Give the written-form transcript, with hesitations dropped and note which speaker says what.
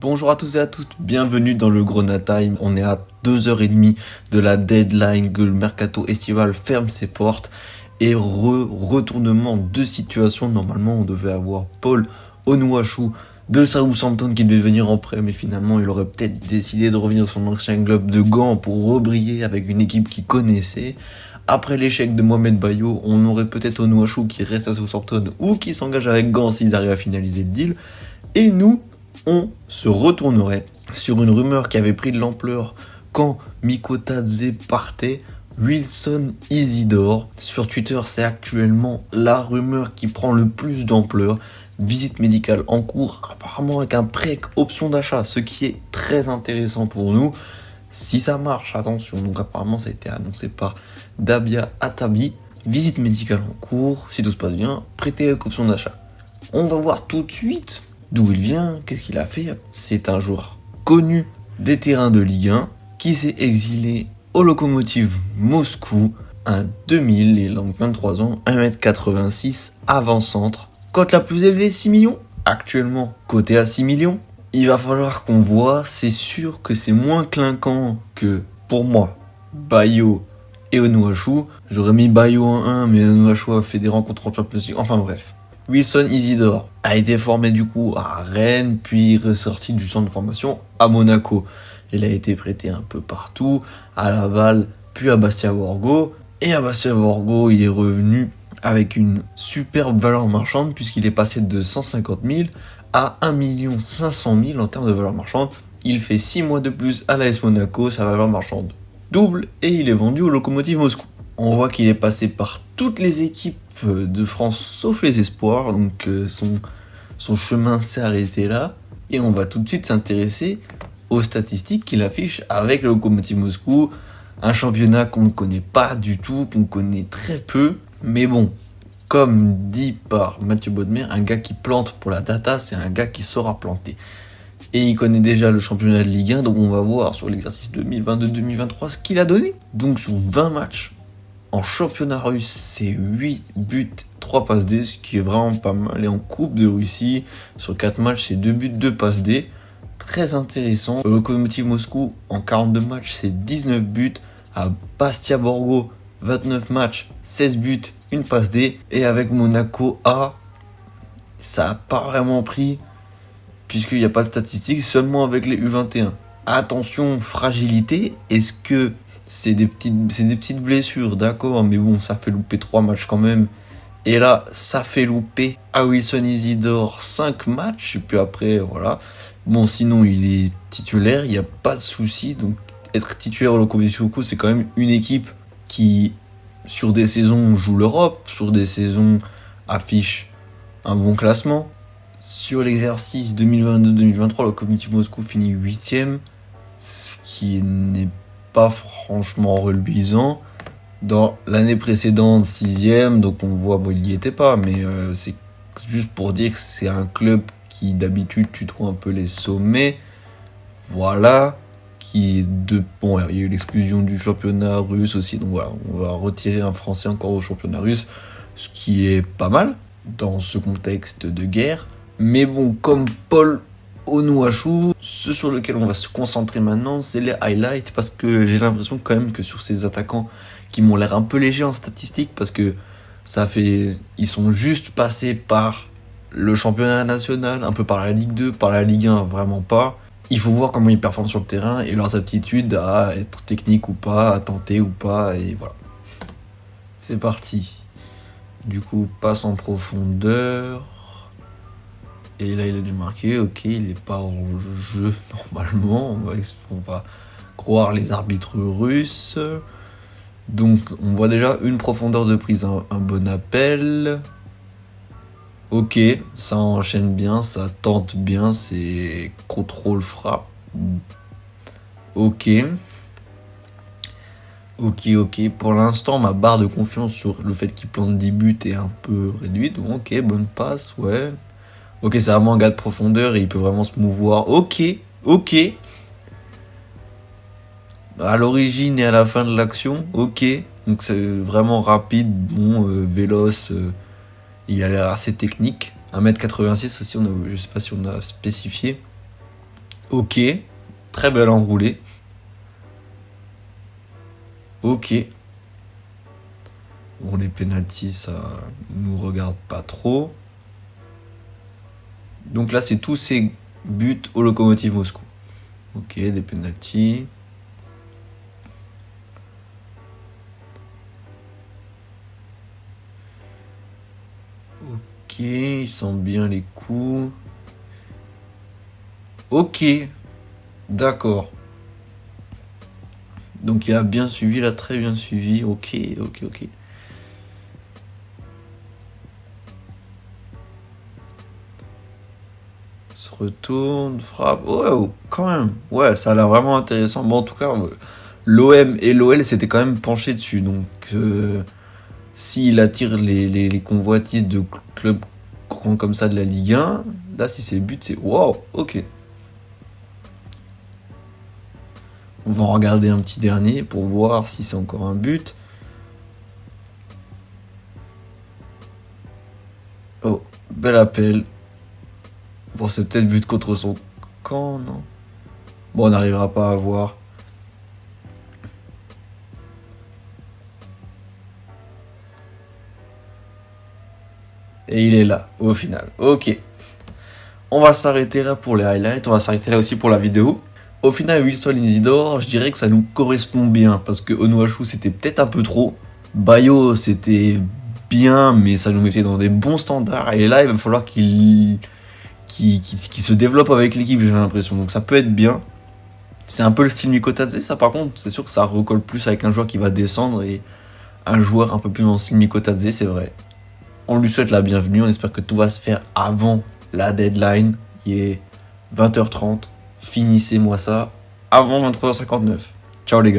Speaker 1: Bonjour à tous et à toutes, bienvenue dans le Grenat Time. On est à 2h30 de la deadline que le mercato estival ferme ses portes. Et retournement de situation, normalement on devait avoir Paul Onuachu de Southampton qui devait venir en prêt, mais finalement il aurait peut-être décidé de revenir sur son ancien club de Gand pour rebriller avec une équipe qu'il connaissait. Après l'échec de Mohamed Bayo, on aurait peut-être Onuachu qui reste à Southampton ou qui s'engage avec Gand s'ils arrivent à finaliser le deal. Et nous, on se retournerait sur une rumeur qui avait pris de l'ampleur quand Mikotadze partait, Wilson Isidore. Sur Twitter, c'est actuellement la rumeur qui prend le plus d'ampleur. Visite médicale en cours, apparemment avec un prêt option d'achat, ce qui est très intéressant pour nous. Si ça marche, attention, donc apparemment ça a été annoncé par Dabia Atabi. Visite médicale en cours, si tout se passe bien, prêté avec option d'achat. On va voir tout de suite d'où il vient, qu'est-ce qu'il a fait. C'est un joueur connu des terrains de Ligue 1 qui s'est exilé au Lokomotiv Moscou à 2000, il a 23 ans, 1m86, avant-centre. Cote la plus élevée, 6 millions. Actuellement, coté à 6 millions. Il va falloir qu'on voit, c'est sûr que c'est moins clinquant que, pour moi, Bayo et Onuachu. J'aurais mis Bayo en 1, mais Onuachu a fait des rencontres en Champions League, enfin bref. Wilson Isidore a été formé du coup à Rennes, puis ressorti du centre de formation à Monaco. Il a été prêté un peu partout, à Laval, puis à Bastia Borgo. Et à Bastia Borgo, il est revenu avec une superbe valeur marchande, puisqu'il est passé de 150 000 à 1 500 000 en termes de valeur marchande. Il fait 6 mois de plus à l'AS Monaco, sa valeur marchande double, et il est vendu au Lokomotiv Moscou. On voit qu'il est passé par toutes les équipes de France sauf les espoirs, donc son chemin s'est arrêté là. Et on va tout de suite s'intéresser aux statistiques qu'il affiche avec le Lokomotiv Moscou, un championnat qu'on ne connaît pas du tout, qu'on connaît très peu, mais bon, comme dit par Mathieu Bodmer, un gars qui plante pour la data, c'est un gars qui saura planter. Et il connaît déjà le championnat de Ligue 1, donc on va voir sur l'exercice 2022-2023 ce qu'il a donné. Donc sur 20 matchs, en championnat russe, c'est 8 buts, 3 passes D, ce qui est vraiment pas mal. Et en Coupe de Russie, sur 4 matchs, c'est 2 buts, 2 passes D. Très intéressant. Le Lokomotiv Moscou, en 42 matchs, c'est 19 buts. À Bastia Borgo, 29 matchs, 16 buts, 1 passe D. Et avec Monaco A, ça n'a pas vraiment pris, puisqu'il n'y a pas de statistiques, seulement avec les U21. Attention, fragilité, est-ce que c'est des petites blessures, d'accord, mais bon, ça fait louper 3 matchs quand même. Et là, ça fait louper à Wilson Isidore 5 matchs, et puis après, voilà. Bon, sinon, il est titulaire, il n'y a pas de souci. Donc, être titulaire au Lokomotiv Moscou, c'est quand même une équipe qui, sur des saisons, joue l'Europe, sur des saisons, affiche un bon classement. Sur l'exercice 2022-2023, le Lokomotiv Moscou finit 8ème, ce qui n'est pas franchement reluisant. Dans l'année précédente, 6ème, donc on voit, bon, il n'y était pas, mais c'est juste pour dire que c'est un club qui d'habitude tutoie un peu les sommets. Voilà. Bon, il y a eu l'exclusion du championnat russe aussi, donc voilà, on va retirer un Français encore au championnat russe, ce qui est pas mal dans ce contexte de guerre. Mais bon, comme Paul Onuachu, ce sur lequel on va se concentrer maintenant, c'est les highlights, parce que j'ai l'impression quand même que sur ces attaquants qui m'ont l'air un peu légers en statistiques, parce que ils sont juste passés par le championnat national, un peu par la Ligue 2, par la Ligue 1, vraiment pas. Il faut voir comment ils performent sur le terrain et leurs aptitudes à être techniques ou pas, à tenter ou pas, et voilà. C'est parti. Du coup, passe en profondeur. Et là, il a dû marquer. Ok, il n'est pas en jeu normalement. On va croire les arbitres russes. Donc, on voit déjà une profondeur de prise, un bon appel. Ok, ça enchaîne bien, ça tente bien, c'est contrôle frappe. Ok. Pour l'instant, ma barre de confiance sur le fait qu'il plante 10 buts est un peu réduite. Ok, bonne passe, ouais. Ok, c'est vraiment un gars de profondeur et il peut vraiment se mouvoir. Ok. À l'origine et à la fin de l'action, ok. Donc c'est vraiment rapide, bon, véloce. Il a l'air assez technique. 1m86 aussi, je sais pas si on a spécifié. Ok. Très belle enroulée. Ok. Bon, les pénaltys, ça nous regarde pas trop. Donc là, c'est tous ces buts au Lokomotiv Moscou. Ok, des pénaltys. Ok, il sent bien les coups. Ok, d'accord. Donc il a bien suivi, il a très bien suivi. Ok, ok, ok. Se retourne, frappe. Oh, quand même. Ouais, ça a l'air vraiment intéressant. Bon, en tout cas, l'OM et l'OL s'étaient quand même penchés dessus. Donc, s'il attire les convoitises de clubs grands comme ça de la Ligue 1, là, si c'est le but, c'est wow, ok. On va en regarder un petit dernier pour voir si c'est encore un but. Oh, bel appel. Bon, c'est peut-être but contre son camp, non? Bon, on n'arrivera pas à voir. Et il est là, au final. Ok. On va s'arrêter là pour les highlights. On va s'arrêter là aussi pour la vidéo. Au final, Wilson Isidore, je dirais que ça nous correspond bien. Parce que Onuachu, c'était peut-être un peu trop. Bayo, c'était bien, mais ça nous mettait dans des bons standards. Et là, il va falloir qu'il se développe avec l'équipe, j'ai l'impression. Donc ça peut être bien. C'est un peu le style Mikotadze, ça par contre, c'est sûr que ça recolle plus avec un joueur qui va descendre et un joueur un peu plus dans le style Mikotadze, c'est vrai. On lui souhaite la bienvenue, on espère que tout va se faire avant la deadline. Il est 20h30, finissez-moi ça avant 23h59. Ciao les gars.